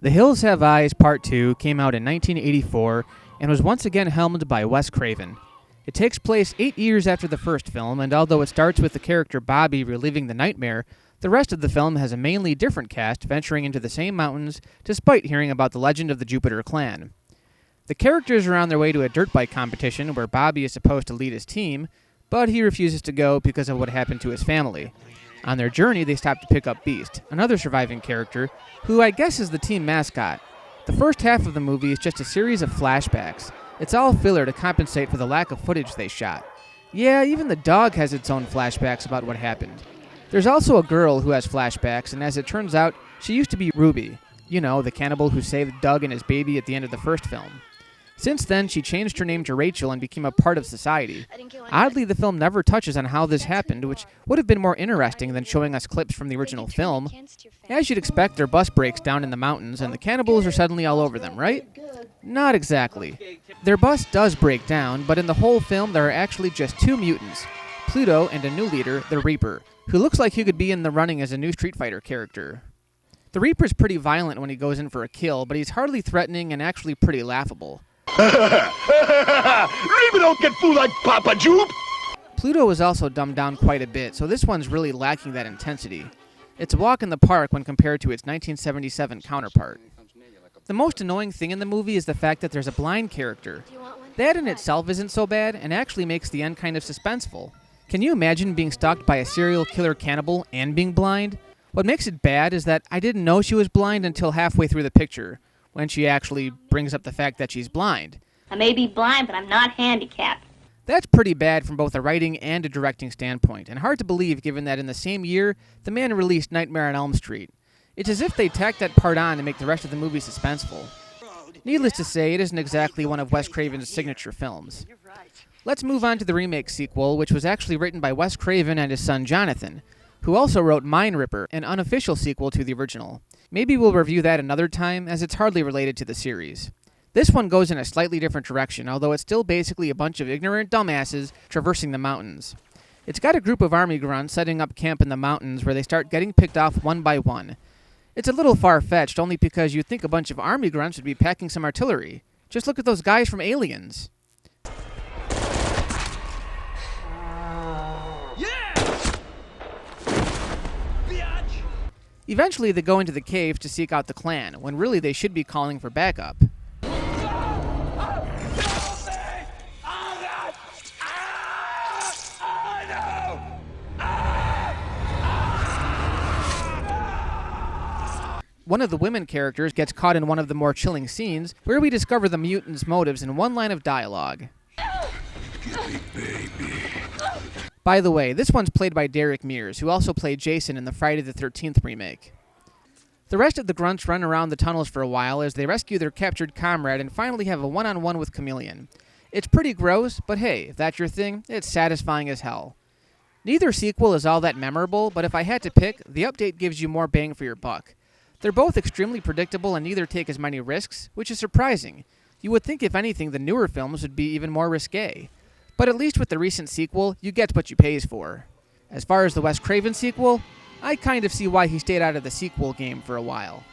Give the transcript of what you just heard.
The Hills Have Eyes Part 2 came out in 1984 and was once again helmed by Wes Craven. It takes place 8 years after the first film, and although it starts with the character Bobby reliving the nightmare, the rest of the film has a mainly different cast venturing into the same mountains despite hearing about the legend of the Jupiter clan. The characters are on their way to a dirt bike competition where Bobby is supposed to lead his team, but he refuses to go because of what happened to his family. On their journey, they stop to pick up Beast, another surviving character, who I guess is the team mascot. The first half of the movie is just a series of flashbacks. It's all filler to compensate for the lack of footage they shot. Yeah, even the dog has its own flashbacks about what happened. There's also a girl who has flashbacks, and as it turns out, she used to be Ruby. You know, the cannibal who saved Doug and his baby at the end of the first film. Since then, she changed her name to Rachel and became a part of society. Oddly, the film never touches on how this happened, which would have been more interesting than showing us clips from the original film. As you'd expect, their bus breaks down in the mountains, and the cannibals are suddenly all over them, right? Not exactly. Their bus does break down, but in the whole film, there are actually just two mutants, Pluto and a new leader, the Reaper, who looks like he could be in the running as a new Street Fighter character. The Reaper's pretty violent when he goes in for a kill, but he's hardly threatening and actually pretty laughable. Reaper don't get fooled like Papa Jupe! Pluto is also dumbed down quite a bit, so this one's really lacking that intensity. It's a walk in the park when compared to its 1977 counterpart. The most annoying thing in the movie is the fact that there's a blind character. That in itself isn't so bad, and actually makes the end kind of suspenseful. Can you imagine being stalked by a serial killer cannibal and being blind? What makes it bad is that I didn't know she was blind until halfway through the picture, when she actually brings up the fact that she's blind. I may be blind, but I'm not handicapped. That's pretty bad from both a writing and a directing standpoint, and hard to believe given that in the same year, the man released Nightmare on Elm Street. It's as if they tacked that part on to make the rest of the movie suspenseful. Needless to say, it isn't exactly one of Wes Craven's signature films. Let's move on to the remake sequel, which was actually written by Wes Craven and his son Jonathan, who also wrote Mind Ripper, an unofficial sequel to the original. Maybe we'll review that another time, as it's hardly related to the series. This one goes in a slightly different direction, although it's still basically a bunch of ignorant dumbasses traversing the mountains. It's got a group of army grunts setting up camp in the mountains where they start getting picked off one by one. It's a little far-fetched, only because you'd think a bunch of army grunts would be packing some artillery. Just look at those guys from Aliens. Eventually, they go into the cave to seek out the clan, when really they should be calling for backup. One of the women characters gets caught in one of the more chilling scenes, where we discover the mutants' motives in one line of dialogue. Get me, baby. By the way, this one's played by Derek Mears, who also played Jason in the Friday the 13th remake. The rest of the grunts run around the tunnels for a while as they rescue their captured comrade and finally have a one-on-one with Chameleon. It's pretty gross, but hey, if that's your thing, it's satisfying as hell. Neither sequel is all that memorable, but if I had to pick, the update gives you more bang for your buck. They're both extremely predictable and neither take as many risks, which is surprising. You would think if anything the newer films would be even more risque. But at least with the recent sequel, you get what you pays for. As far as the Wes Craven sequel, I kind of see why he stayed out of the sequel game for a while.